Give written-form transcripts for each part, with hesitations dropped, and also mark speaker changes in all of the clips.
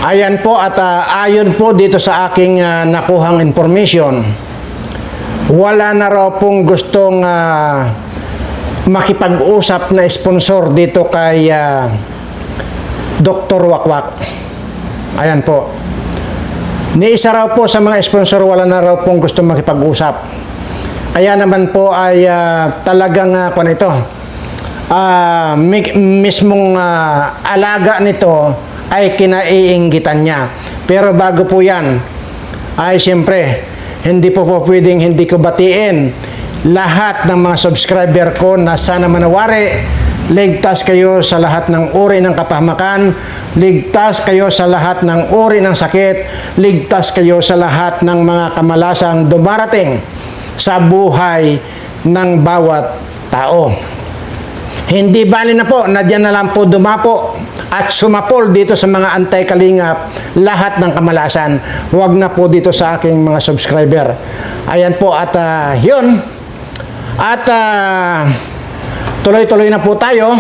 Speaker 1: Ayan po at ayon po dito sa aking nakuhang information, wala na raw pong gustong makipag-usap na sponsor dito kay Dr. Wakwak. Ayan po. Ni isa raw po sa mga sponsor, wala na raw pong gustong makipag-usap. Kaya naman po ay talagang mismong alaga nito ay kinaiinggitan niya. Pero bago po yan, ay siyempre, hindi po pwedeng hindi ko batiin lahat ng mga subscriber ko na sana manawari, ligtas kayo sa lahat ng uri ng kapahamakan, ligtas kayo sa lahat ng uri ng sakit, ligtas kayo sa lahat ng mga kamalasang dumarating sa buhay ng bawat tao. Hindi bali na po na dyan na lang po dumapo at sumapol dito sa mga anti-kalingap lahat ng kamalasan. Huwag na po dito sa aking mga subscriber. Ayan po at yun. At tuloy-tuloy na po tayo.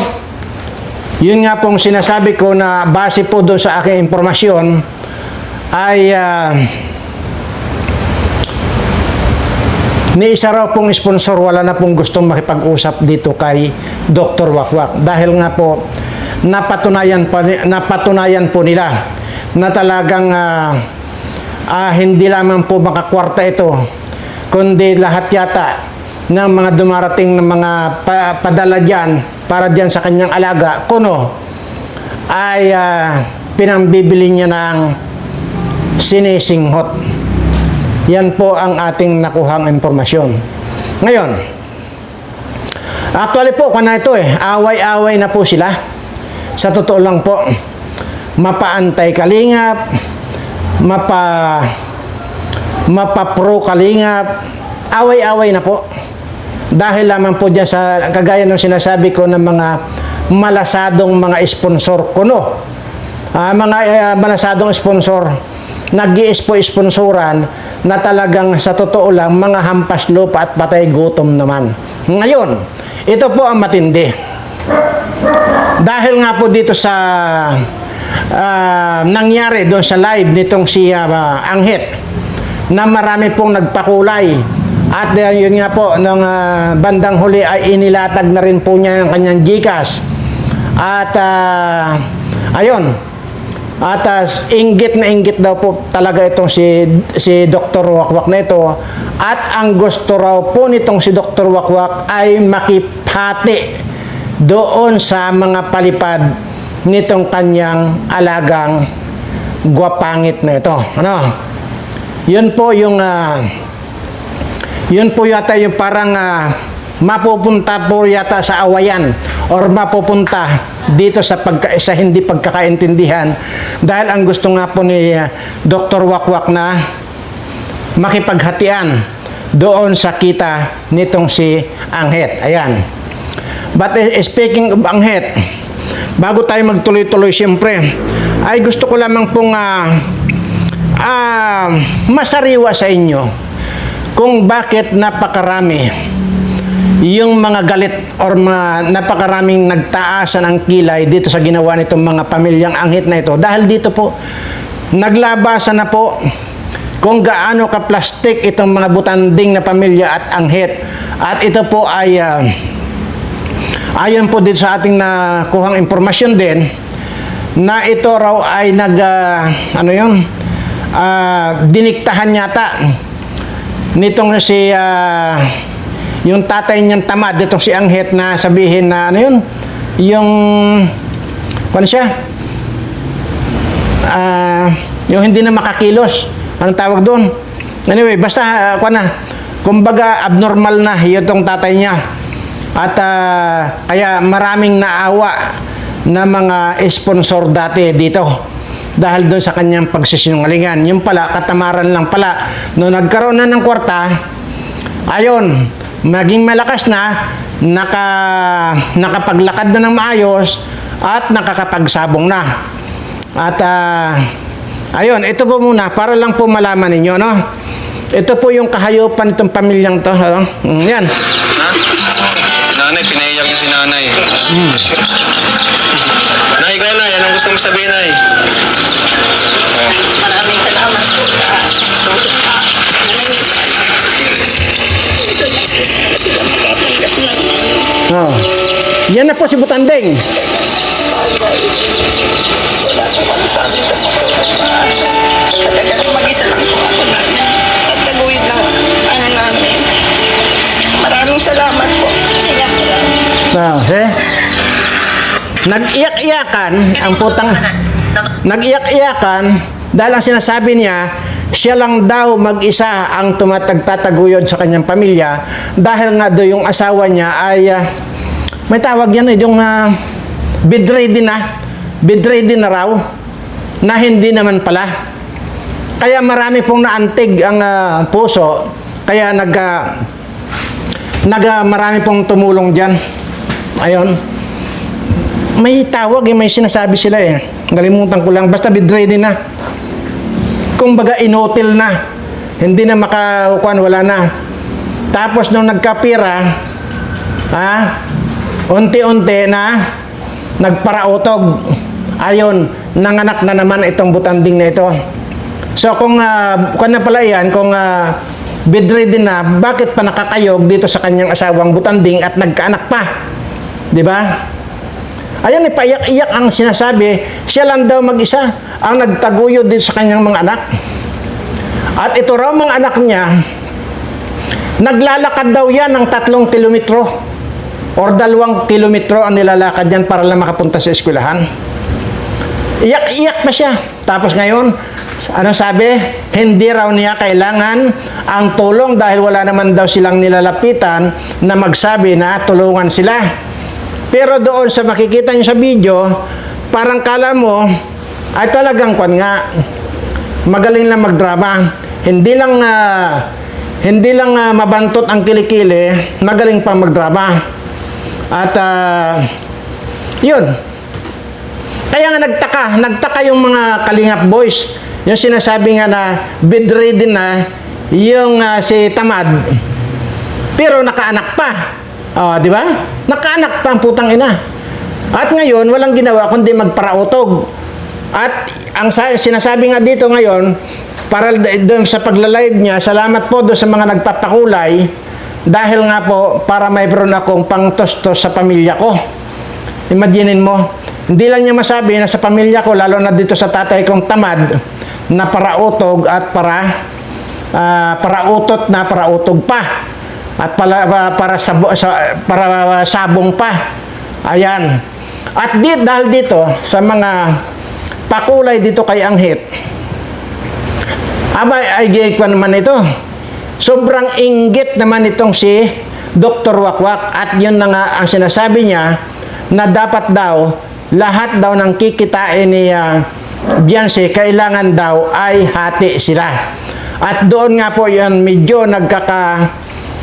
Speaker 1: Yun nga pong sinasabi ko na base po doon sa aking impormasyon ay ni isa raw pong sponsor, wala na pong gustong makipag-usap dito kay Dr. Wakwak. Dahil nga po napatunayan po nila na talagang hindi lamang po makakwarta ito, kundi lahat yata ng mga dumarating ng mga padala dyan para dyan sa kanyang alaga, kuno, ay pinambibili niya ng sinisinghot. Yan po ang ating nakuhang informasyon. Ngayon, actually po, away-away na po sila. Sa totoo lang po, mapaantay kalingap, mapa-pro kalingap, away-away na po. Dahil lamang po dyan sa kagaya ng sinasabi ko ng mga malasadong mga sponsor ko, no? Mga malasadong sponsor, nag-i-sponsoran na talagang sa totoo lang mga hampas lupa at patay gutom naman. Ngayon, ito po ang matindi. Dahil nga po dito sa nangyari doon sa live nitong si Anghit, na marami pong nagpakulay. At yun nga po, nung bandang huli ay inilatag na rin po niya yung kanyang GCash. At ayun, at inggit na inggit daw po talaga itong si Dr. Wakwak na ito. At ang gusto raw po nitong si Dr. Wakwak ay makipati doon sa mga palipad nitong kanyang alagang gwapangit na ito. Ano? Yun po yung yun po yata yung parang mapupunta po yata sa awayan or mapupunta dito sa hindi pagkakaintindihan, dahil ang gusto nga po ni Dr. Wakwak na makipaghatian doon sa kita nitong si Anghit. Ayan. But speaking of Anghit, bago tayo magtuloy-tuloy, siyempre ay gusto ko lamang pong masariwa sa inyo kung bakit napakarami yung mga galit or napakaraming nagtaasan ang kilay dito sa ginawa nitong mga pamilyang Anghit na ito. Dahil dito po, naglabasan na po kung gaano ka-plastic itong mga butanding na pamilya at Anghit. At ito po ay, ayon po dito sa ating nakuhang informasyon din, na ito raw ay diniktahan yata nitong si yung tatay niyang tamad, itong si Anghit, na sabihin na yung hindi na makakilos, anong tawag doon, anyway, basta kumbaga abnormal na itong tatay niya. At kaya maraming naawa na mga sponsor dati dito dahil doon sa kanyang pagsisinungalingan. Yung pala, katamaran lang pala, no nagkaroon na ng kwarta, ayon, maging malakas na, nakapaglakad na ng maayos at nakakapagsabong na. At ayun, ito po muna para lang po malaman ninyo, no? Ito po yung kahayupan itong pamilyang to, no? Yan.
Speaker 2: Ha? Si nanay, pinaiyak niya si nanay. Nay, ikaw, nay, anong gusto mo sabihin, nay?
Speaker 3: Maraming salamat po sa tulong na sila makatanggap ng
Speaker 1: Oh. Yan na po si Butanding.
Speaker 3: wala ko masasabi sa mga talagang mag-isa lang po ako na tataguyod ng ano namin. Maraming salamat po. Kaya
Speaker 1: Oh, eh? Nag-iyak-iyakan ang putang... Nag-iyak-iyakan dahil ang sinasabi niya, siya lang daw mag-isa ang tumatagtataguyod sa kanyang pamilya dahil nga do yung asawa niya ay may tawag yan yung bedridden na raw na hindi naman pala. Kaya marami pong naantig ang puso, kaya marami pong tumulong diyan. Ayon. May tawag may sinasabi sila Nalimutan ko lang, basta bedridden na. Kumbaga inutil na. Hindi na makakuan, wala na. Tapos nung nagkapira, unti-unti na nagparautog. Ayon, nanganak na naman itong Butanding na ito. So kung na pala yan, kung bedridden na, bakit pa nakakayog dito sa kanyang asawang Butanding at nagkaanak pa? 'Di ba? Ayan, paiyak-iyak ang sinasabi, siya lang daw mag-isa ang nagtaguyod dito sa kanyang mga anak. At ito raw mga anak niya, naglalakad daw yan ng 3 kilometro or 2 kilometro ang nilalakad yan para lang makapunta sa eskwelahan. Iyak-iyak pa siya. Tapos ngayon, ano sabi? Hindi raw niya kailangan ang tulong dahil wala naman daw silang nilalapitan na magsabi na tulungan sila. Pero doon sa makikita nyo sa video, parang kala mo ay talagang magaling lang magdrama. Hindi lang mabantot ang kilikili, magaling pang magdrama. At yun. Kaya nga nagtaka yung mga Kalingap boys. Yung sinasabi nga na bedridden na yung si Tamad. Pero nakaanak pa. Di ba? Nakaanak pa ang putang ina. At ngayon, walang ginawa kundi magparautog. At ang sinasabi nga dito ngayon, para doon sa pagla-live niya, salamat po doon sa mga nagpapakulay dahil nga po para mayroon akong pangtostos sa pamilya ko. Imaginin mo, hindi lang niya masabi na sa pamilya ko, lalo na dito sa tatay kong Tamad, na parautog at parautot na parautog pa. At para sabong pa. Ayan. At dahil dito sa mga pakulay dito kay Anghit, ay gigwan naman ito. Sobrang inggit naman itong si Dr. Wakwak. At yun na nga ang sinasabi niya na dapat daw lahat daw ng kikitain ni Beyonce kailangan daw ay hati sila. At doon nga po yan medyo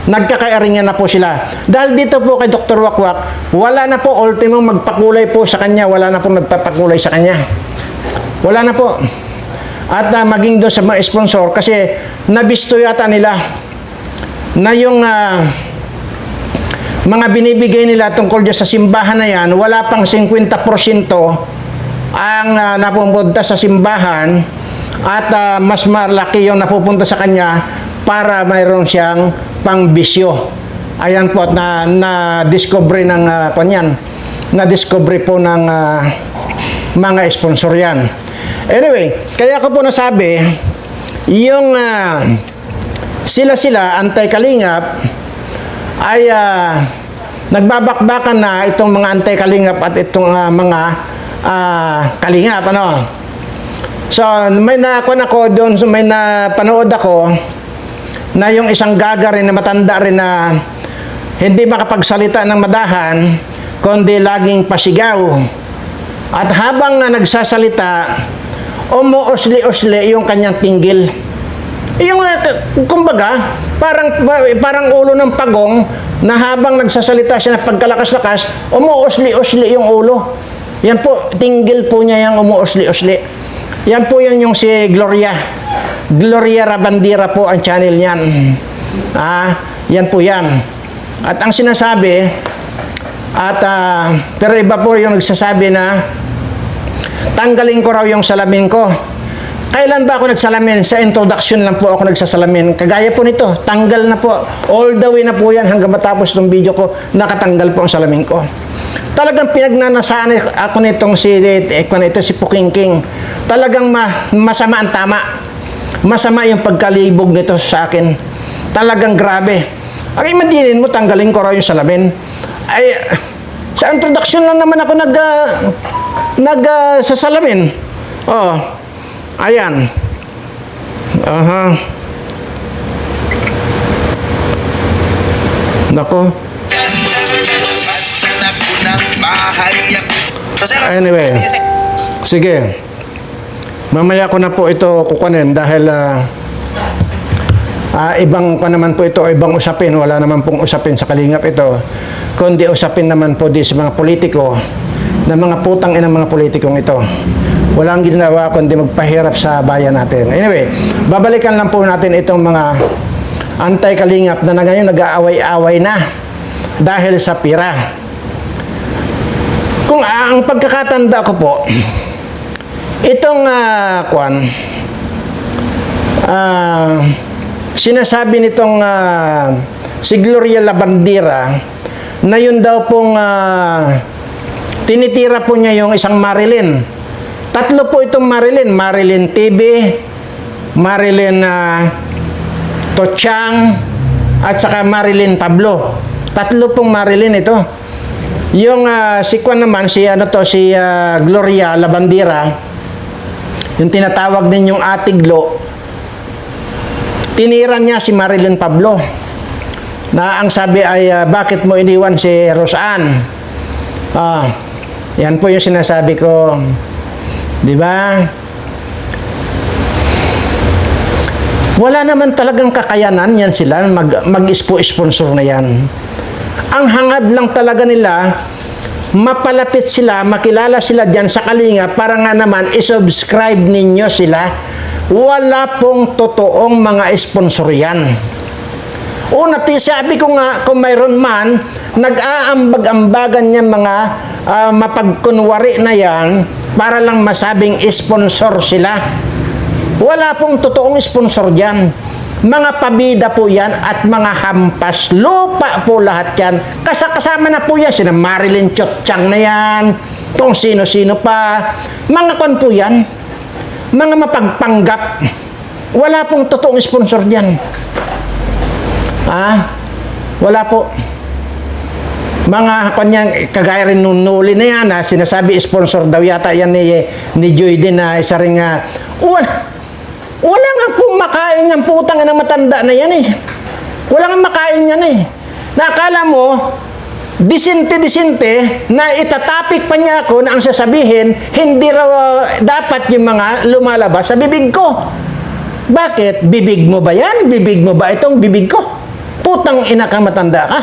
Speaker 1: nagkakairingan na po sila. Dahil dito po kay Dr. Wakwak, wala na po ultimo magpakulay po sa kanya, wala na po nagpapakulay sa kanya. Wala na po. At maging doon sa mga sponsor, kasi nabisto yata nila na yung mga binibigay nila tungkol dyan sa simbahan na yan, wala pang 50% ang napupunta sa simbahan at mas malaki yung napupunta sa kanya para mayroon siyang pangbisyo. Ayan po at na-discover ng na-discover po ng mga sponsor yan. Anyway, kaya ko po nasabi, yung sila anti-Kalingap ay nagbabakbakan na itong mga anti-Kalingap at itong mga Kalingap, So, may napanood ako na yung isang gaga rin na matanda rin na hindi makapagsalita ng madahan kundi laging pasigaw. At habang nagsasalita, umuusli-usli yung kanyang tinggil. Yung kumbaga, parang ulo ng pagong na habang nagsasalita siya na pagkalakas-lakas, umuusli-usli yung ulo. Yan po, tinggil po niya yung umuusli-usli. Yan po yan yung si Gloria Rabandira po ang channel niyan. Yan po yan. At ang sinasabi, pero iba po yung nagsasabi na tanggalin ko raw yung salamin ko. Kailan ba ako nagsalamin? Sa introduction lang po ako nagsasalamin. Kagaya po nito, tanggal na po. All the way na po yan hanggang matapos itong video ko, nakatanggal po ang salamin ko. Talagang pinagnanasaan ako nitong si Pukingking. Talagang masama ang tama. Masama yung pagkalibog nito sa akin. Talagang grabe. Ang imaginin mo, tanggalin ko raw yung salamin. Ay, sa introduction lang naman ako sasalamin. Oh, ayan. Aha. Nako. Anyway. Sige. Mamaya ko na po ito kukunin dahil ibang pa naman po ito, ibang usapin. Wala naman pong usapin sa Kalingap ito. Kundi usapin naman po di sa mga politiko, na mga putang inang mga politikong ito. Walang ginawa kundi magpahirap sa bayan natin. Anyway, babalikan lang po natin itong mga anti-Kalingap na ngayon nag-aaway-aaway na dahil sa pira. Kung ang pagkakatanda ko po, itong sinasabi nitong si Gloria Labandera na yun daw pong tinitira po niya yung isang Marilyn. Tatlo po itong Marilyn. Marilyn TV, Marilyn Tochang, at saka Marilyn Pablo. Tatlo pong Marilyn ito. Yung si Kwan naman, si Gloria Labandera, yung tinatawag din yung Ate Glo, tinira niya si Marilyn Pablo. Na ang sabi ay, bakit mo iniwan si Roseanne? Yan po yung sinasabi ko. Di ba? Wala naman talagang kakayanan yan sila mag-sponsor na yan. Ang hangad lang talaga nila, mapalapit sila, makilala sila dyan sa Kalingap para nga naman isubscribe ninyo sila. Wala pong totoong mga sponsor yan. Una, sabi ko nga, kung mayroon man, nag-aambag-ambagan niya mga mapagkunwari na yan para lang masabing sponsor sila. Wala pong totoong sponsor dyan. Mga pabida po yan at mga hampas lupa po lahat yan. Kasama na po yan, sina Marilyn Chotchang na yan, kung sino-sino pa. Mga kon po yan, mga mapagpanggap. Wala pong totoong sponsor dyan. Wala po. Mga kanyang kagaya rin nung Nuli na yan, sinasabi sponsor daw yata yan ni Joy din na isa rin wala nga pong makain yung putang na matanda na yan eh. Wala nga makain yan eh. Nakala mo, disinte na itatapik pa niya ako na ang sasabihin, hindi raw dapat yung mga lumalabas sa bibig ko. Bakit? Bibig mo ba yan? Bibig mo ba itong bibig ko? Putang ina ka, matanda ka.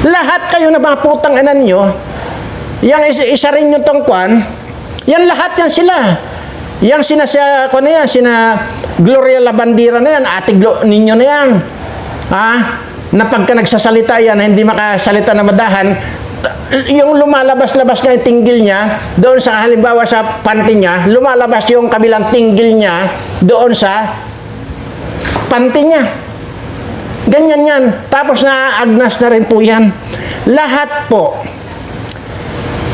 Speaker 1: Lahat kayo na mga putang ina nyo, yung isa rin yung tongkwan, yan lahat yan sila. Yang sina Gloria Labandera na yan, Ate Glo ninyo na yan. Na pagka nagsasalita yan, hindi makasalita na madahan, yung lumalabas-labas na yung tinggil niya, doon sa halimbawa sa panty niya, lumalabas yung kabilang tinggil niya, doon sa panty niya. Ganyan yan. Tapos na-agnas na rin po yan. Lahat po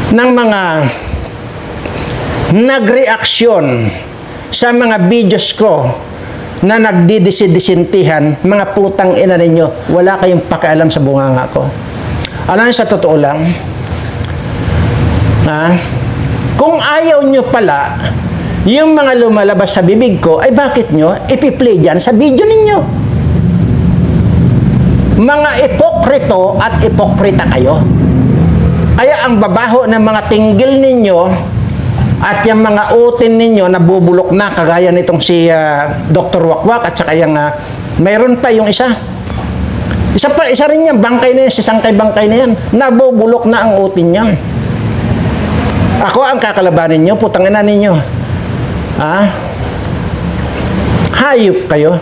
Speaker 1: ng mga nagreaksyon sa mga videos ko na nagdidisintihan, mga putang ina ninyo, wala kayong pakialam sa bunganga ko. Alam niyo, sa totoo lang, kung ayaw nyo pala yung mga lumalabas sa bibig ko, ay bakit nyo ipi-play dyan sa video ninyo? Mga ipokrito at ipokrita kayo. Kaya ang babaho ng mga tinggil ninyo at yung mga utin ninyo nabubulok na, kagaya nitong si Dr. Wakwak at saka yung mayroon pa yung isa rin yan, bangkay na yan, si Sangkay Bangkay na yan, nabubulok na ang utin niya. Ako ang kakalabanin nyo, putang ina ninyo. Hayop kayo.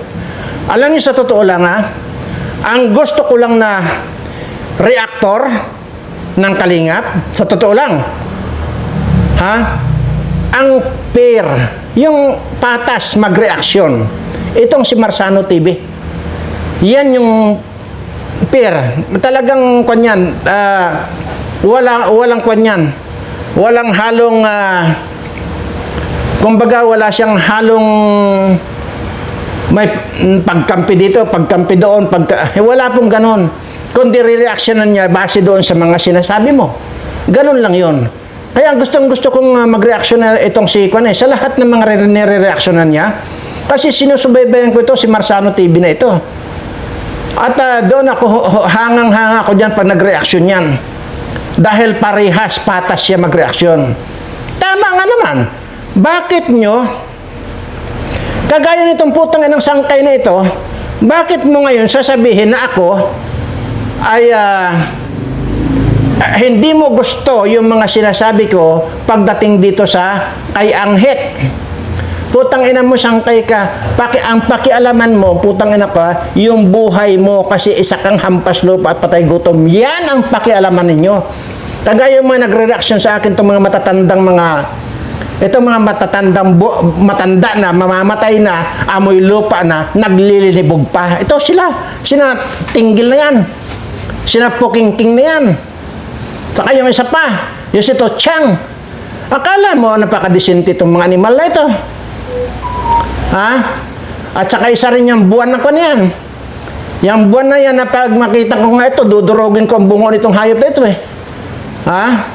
Speaker 1: Alam niyo, sa totoo lang ang gusto ko lang na reactor ng Kalingap, sa totoo lang, ang fair yung patas magreaksyon. Itong si Marsano TV. Yan yung pair. Talagang kanyan, walang kanyan. Walang halong, kumbaga wala siyang halong may pagkampi dito, pagkampi doon, wala pong ganon. Kundi re-reactionan niya base doon sa mga sinasabi mo. Ganon lang yon. Kaya gusto kong mag-reaction na itong si Kwan sa lahat ng mga nire-reactionan niya. Kasi sinusubaybayan ko ito, si Marsano TV na ito. At doon ako, hangang-hanga ako dyan pag nag-reaction yan. Dahil parehas, patas siya mag-reaction. Tama nga naman. Bakit nyo, kagaya nitong putang inang sangkay na ito, bakit mo ngayon sasabihin na ako ay hindi mo gusto yung mga sinasabi ko pagdating dito sa kay Anghit? Putang ina mo, sangkay ka. Ang pakialaman mo, putang ina ka, yung buhay mo kasi isa kang hampas lupa at patay gutom. Yan ang pakialaman ninyo. Kagaya yung mga nagre-reaction sa akin, itong mga matatandang matanda na, mamamatay na, amoy lupa na, naglilibog pa. Ito sila tinggil na yan. Sina Pukingking na yan. Saka yung isa pa, yung si Tochang. Akala mo, napakadisinti itong mga animal na ito. Ha? At saka isa rin yung buwan na ko niyan. Yung buwan na yan, na pag makita ko nga ito, dudurogin ko ang bungo nitong hayop na ito eh. Ha?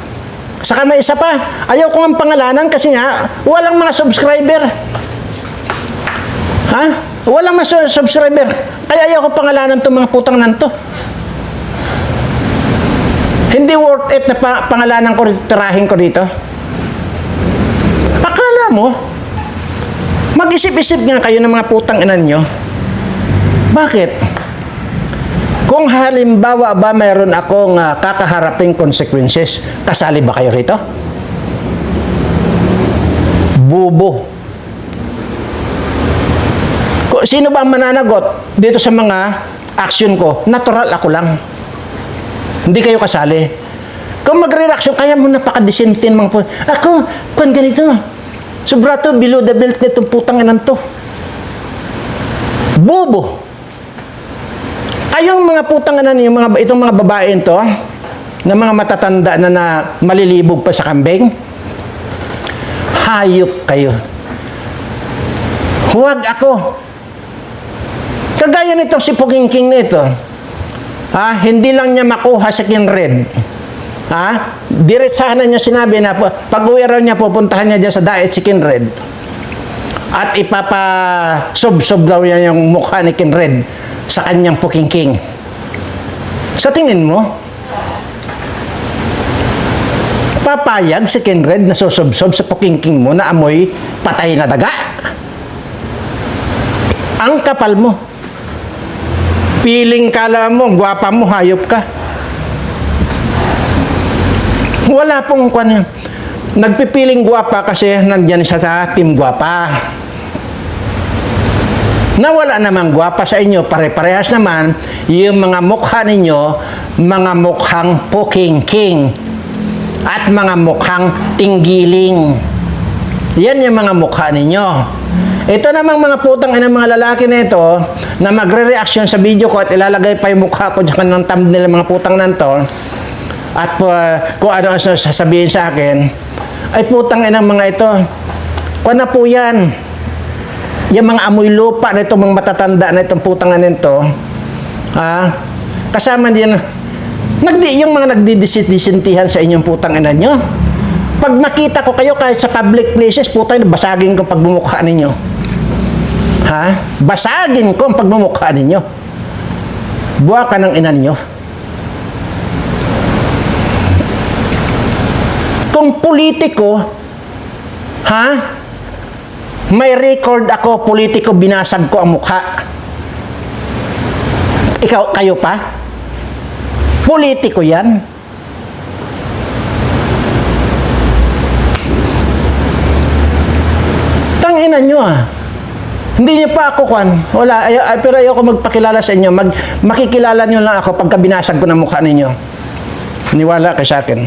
Speaker 1: Saka may isa pa, ayaw ko ang pangalanan kasi nga, walang mga subscriber. Ha? Walang mga subscriber. Kaya ayaw ko pangalanan itong mga putang nanto. Hindi worth it na pangalanan ko, tirahin ko dito. Akala mo, mag-isip-isip nga kayo ng mga putang inan nyo. Bakit? Kung halimbawa ba mayroon akong kakaharaping consequences, kasali ba kayo rito? Bubo. Sino ba ang mananagot dito sa mga action ko? Natural ako lang. Hindi kayo kasali. Kung magre-reaction, kaya mo napakadisentin mga po. Ako, kung ganito, sobrato below the belt nitong putang inan to. Bobo. Kayong mga putang inan, itong mga babae to, na mga matatanda na malilibog pa sa kambing, hayop kayo. Huwag ako. Kagaya nitong si Pukingking nito, hindi lang niya makuha sa Kinred. Diretsahan na niya sinabi na pag-uwi raw niya, pupuntahan niya dyan sa Daet si Kinred. At ipapa-sob-sob daw niya yung mukha ni Kinred sa kanyang Pukingking. Sa tingin mo, papayag si Kinred na sosob-sob sa Pukingking mo na amoy patay na daga? Ang kapal mo. Piling kala mo, gwapa mo, hayop ka. Wala pong kwan. Nagpipiling gwapa kasi nandyan siya sa team gwapa. Nawala namang gwapa sa inyo, pare-parehas naman yung mga mukha ninyo, mga mukhang Pukingking at mga mukhang tinggiling. Yan yung mga mukha ninyo. Ito namang mga putang ina mga lalaki na ito na magre-reaction sa video ko at ilalagay pa yung mukha ko dyan ng thumbnail mga putang nanto at kung ano ang sasabihin sa akin ay putang ina mga ito. Kung na po yan, yung mga amoy lupa na itong mga matatanda na itong putang ina nito, kasama din yung mga nagdidisintihan sa inyong putang ina nyo. Pag makita ko kayo kahit sa public places, putang ina, basagin ko pag bumukha ninyo. Basagin ko ang pagmumukha ninyo. Buwa ka ng ina ninyo. Kung politiko, may record ako, politiko, binasag ko ang mukha. Kayo pa? Politiko yan. Tanginan nyo Hindi niyo pa ako kwan. Wala, pero ayoko magpakilala sa inyo. Makikilala niyo lang ako pagka binasag ko ng mukha ninyo. Niwala kayo sa akin.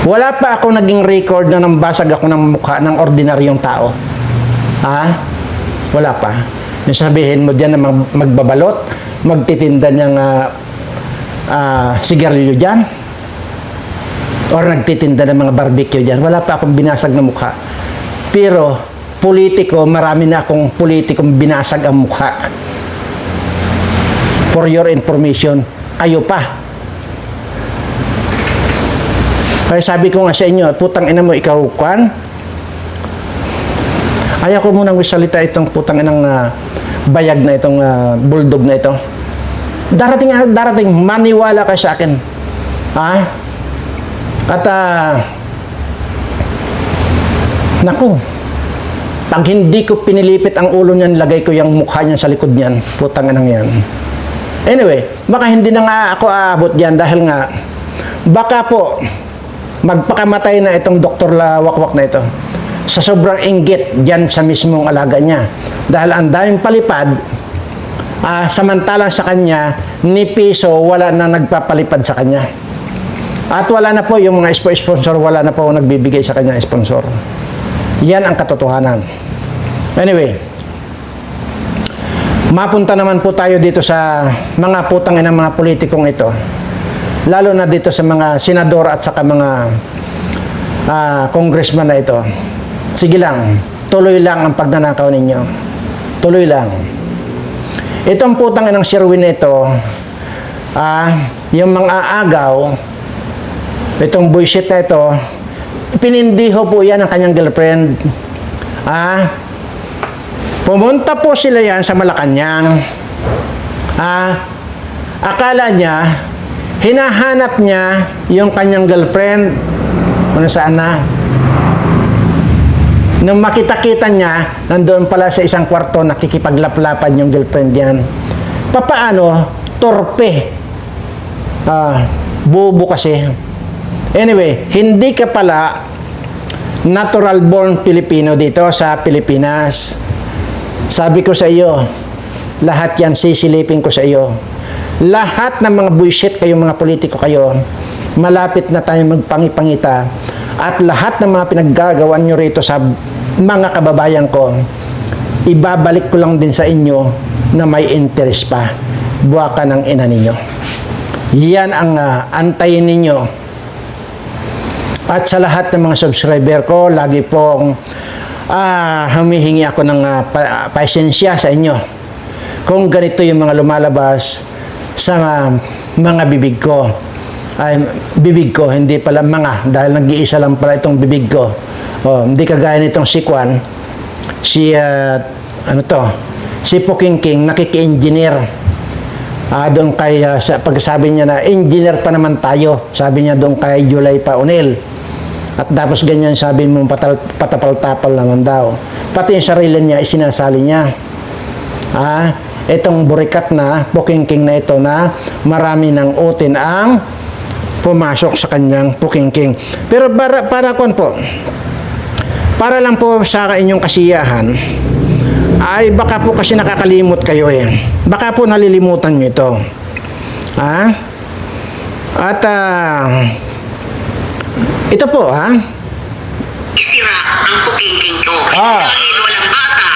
Speaker 1: Wala pa ako naging record na nambasag ako ng mukha ng ordinaryong tao. Ha? Wala pa. Yung sabihin mo dyan na magbabalot, magtitinda niyang sigarilyo dyan, or nagtitinda ng mga barbecue dyan. Wala pa akong binasag na mukha. Pero, politiko, marami na akong politikong binasag ang mukha. For your information, kayo pa. Kaya sabi ko nga sa inyo, putang ina mo, ikaw, Kwan, ayaw ko munang salita itong putang inang bayag na itong bulldog na ito. Darating, maniwala kayo sa akin. Ha? At, naku, pag hindi ko pinilipit ang ulo niyan, lagay ko yung mukha niyan sa likod niyan. Putang inang yan. Anyway, baka hindi na nga ako aabot diyan dahil nga, baka po, magpakamatay na itong Dr. Wakwak na ito sa sobrang inggit dyan sa mismong alaga niya. Dahil ang daming palipad, samantalang sa kanya, ni piso, wala na nagpapalipad sa kanya. At wala na po yung mga sponsor, wala na po nagbibigay sa kanya sponsor. Yan ang katotohanan. Anyway, mapunta naman po tayo dito sa mga putang inang mga politikong ito. Lalo na dito sa mga senador at saka mga congressman na ito. Sige lang, tuloy lang ang pagnanakaw ninyo. Tuloy lang. Itong putang inang Sherwin na ito, yung mga agaw, itong bullshit na ito, pinindiho po yan ng kanyang girlfriend. Pumunta po sila yan sa Malacanang. Akala niya, hinahanap niya yung kanyang girlfriend kung saan na. Nung makita-kita niya, nandoon pala sa isang kwarto, nakikipaglaplapan yung girlfriend yan. Papaano? Torpe. Bobo kasi. Anyway, hindi ka pala natural born Filipino dito sa Pilipinas. Sabi ko sa iyo, lahat yan sisilipin ko sa iyo. Lahat ng mga bullshit kayong mga politiko kayo, malapit na tayo magpangipangita. At lahat ng mga pinaggagawan nyo rito sa mga kababayan ko, ibabalik ko lang din sa inyo na may interest pa. Buwaka ng ina ninyo. Yan ang antayin ninyo. At sa lahat ng mga subscriber ko, lagi pong humihingi ako ng pasensya sa inyo. Kung ganito yung mga lumalabas sa mga bibig ko. Bibig ko, hindi pala mga, dahil nag-iisa lang pala itong bibig ko. Hindi kagaya nitong si Kwan, si Puking King, nakiki-engineer. Doon kay, pagsabi niya na, engineer pa naman tayo, sabi niya doon kay July Paunil. At tapos ganyan sabi mo, patapal-tapal naman daw. Pati yung sarili niya, isinasali niya. Itong burikat na Puking King na ito na marami ng utin ang pumasok sa kanyang Puking King. Pero para lang po sa inyong kasiyahan, ay baka po kasi nakakalimot kayo eh. Baka po nalilimutan nyo ito. At ito po
Speaker 3: Isira ang Puking King ko. Dahil walang bata,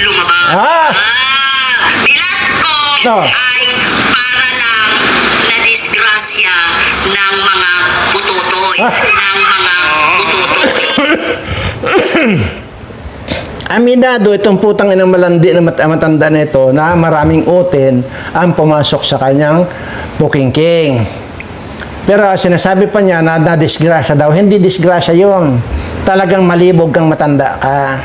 Speaker 3: lumabas. Bilat ko ay para lang na disgrasya ng mga pututoy.
Speaker 1: Aminado itong putang inang malandi na matanda na ito na maraming utin ang pumasok sa kanyang Puking King. Pero sinasabi pa niya na disgrasya daw. Hindi disgrasya yun. Talagang malibog kang matanda ka.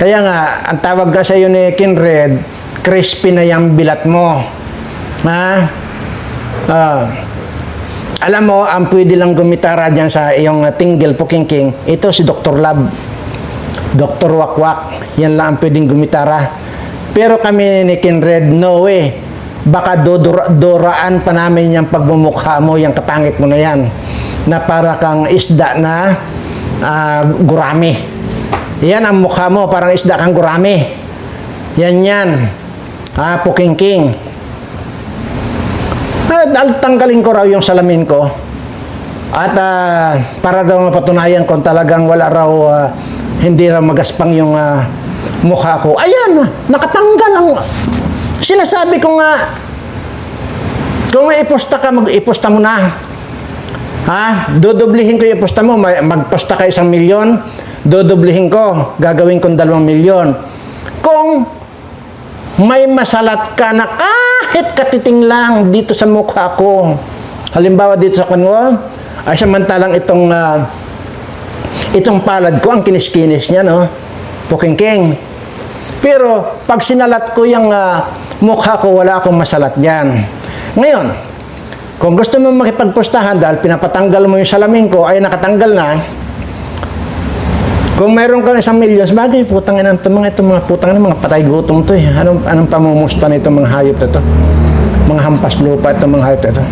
Speaker 1: Kaya nga, ang tawag ka sa iyo ni Kinred, crispy na yung bilat mo. Alam mo, ang pwede lang gumitara dyan sa iyong tinggil Puking King, ito si Dr. Love. Dr. Wakwak. Yan lang ang pwedeng gumitara. Pero kami ni Kinred, no way. Baka doraan pa namin yung pagmumukha mo, yung kapangit mo na yan. Na para kang isda na gurami. Yan ang mukha mo, parang isda kang gurami. Yan. Puking King. Tanggalin ko raw yung salamin ko. At para daw mapatunayan kung talagang wala raw, hindi raw magaspang yung mukha ko. Ayan, nakatanggal ang... Sinasabi ko nga, kung may iposta ka, mag-iposta mo na. Ha? Dodoblihin ko yung iposta mo. Magposta ka 1 milyon, dodoblihin ko. Gagawin kong 2 milyon. Kung may masalat ka na kahit katiting lang dito sa mukha ko. Halimbawa dito sa kanwa, ay samantalang itong palad ko, ang kinis-kinis niya, no? Pukingking. Pero, pag sinalat ko yung mukha ko, wala akong masalat dyan. Ngayon, kung gusto mo makipagpustahan dahil pinapatanggal mo yung salamin ko, ay nakatanggal na. Kung mayroon kang 1 milyon, sabagay, putang ina, itong mga putang ina, mga patay gutom to eh. Anong pamumusta na itong mga hayop na ito? Mga hampas lupa itong mga hayop na ito.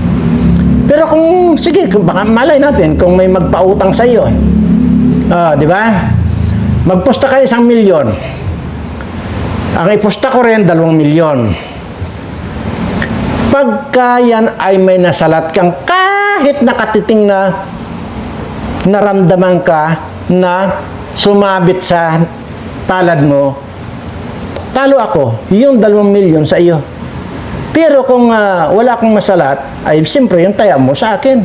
Speaker 1: Pero kung, sige, baka malay natin kung may magpautang sa iyo. Di ba? Magposta kayo 1 milyon. Ang iposta ko rin, 2 milyon. Pagka yan ay may nasalat kang kahit nakatiting na naramdaman ka na sumabit sa palad mo, talo ako, yung 2 milyon sa iyo. Pero kung wala akong masalat, ay siyempre yung taya mo sa akin.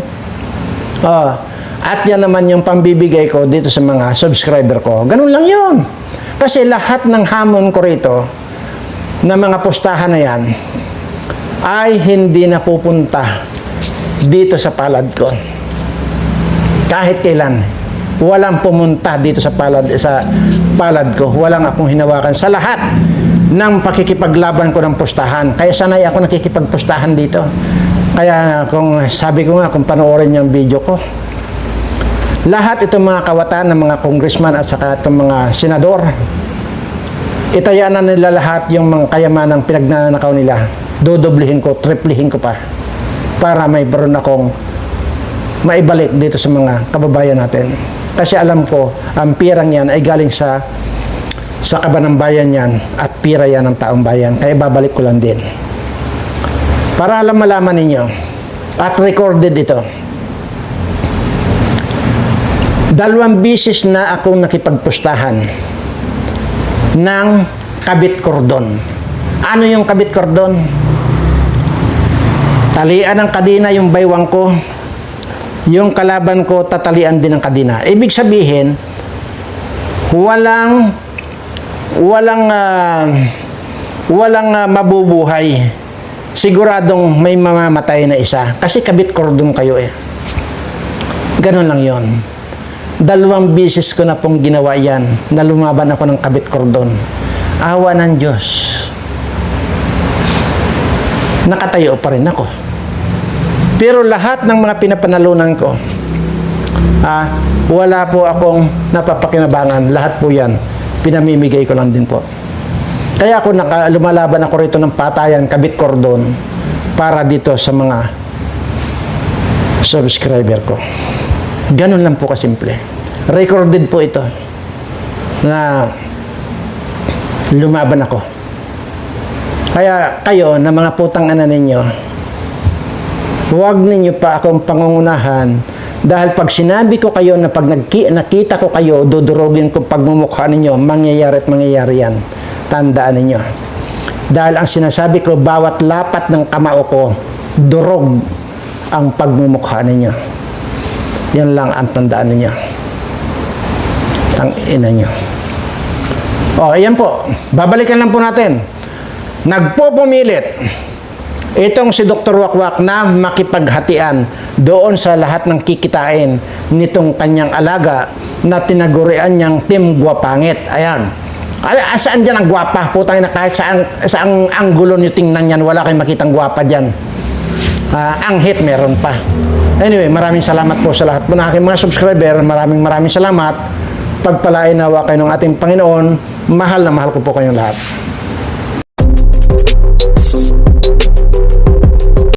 Speaker 1: At yan naman yung pambibigay ko dito sa mga subscriber ko. Ganun lang yun. Kasi lahat ng hamon ko rito na mga postahan na yan ay hindi napupunta dito sa palad ko. Kahit kailan. Walang pumunta dito sa palad ko. Walang akong hinawakan sa lahat ng pakikipaglaban ko ng postahan. Kaya sanay ako nakikipagpostahan dito. Kaya kung sabi ko nga, kung panoorin yung video ko, lahat itong mga kawatan ng mga congressman at saka itong mga senador, itaya na nila lahat yung mga kayamanang pinagnanakaw nila. Dodoblihin ko, triplihin ko pa para may meron akong maibalik dito sa mga kababayan natin. Kasi alam ko, ang pirang yan ay galing sa kaban ng bayan yan at pira yan ng taong bayan. Kaya babalik ko lang din. Para malaman ninyo at recorded ito. 2 beses na akong nakipagpustahan ng kabit kordon. Ano yung kabit kordon? Talian ng kadina yung baywang ko. Yung kalaban ko, tatalian din ng kadina. Ibig sabihin, walang mabubuhay. Siguradong may mamamatay na isa. Kasi kabit kordon kayo eh. Ganun lang yon. 2 beses ko na pong ginawa yan na lumaban ako ng kabit kordon. Awa ng Diyos. Nakatayo pa rin ako. Pero lahat ng mga pinapanalunan ko, wala po akong napapakinabangan. Lahat po yan, pinamimigay ko lang din po. Kaya ako lumalaban ako rito ng patayan, kabit kordon, para dito sa mga subscriber ko. Ganun lang po kasimple. Recorded po ito na lumaban ako. Kaya kayo, na mga putang ina ninyo, huwag ninyo pa akong pangungunahan dahil pag sinabi ko kayo na pag nakita ko kayo, dudurugin kong pagmumukha ninyo, mangyayari at mangyayari yan. Tandaan ninyo. Dahil ang sinasabi ko, bawat lapat ng kamao ko, durog ang pagmumukha ninyo. Yan lang ang tandaan ninyo. Tang ina nyo. Ayan po. Babalikan lang po natin. Nagpupumilit itong si Dr. Wakwak na makipaghatian doon sa lahat ng kikitain nitong kanyang alaga na tinagurian niyang Team Guapangit. Ayan. Saan dyan ang gwapa? Putang ina, kahit saang anggulo nyo tingnan yan, wala kayong makitang gwapa dyan. Ang hit meron pa. Anyway, maraming salamat po sa lahat po ng aking mga subscriber. Maraming salamat. Pagpalain nawa kayo ng ating Panginoon. Mahal na mahal ko po kayong lahat.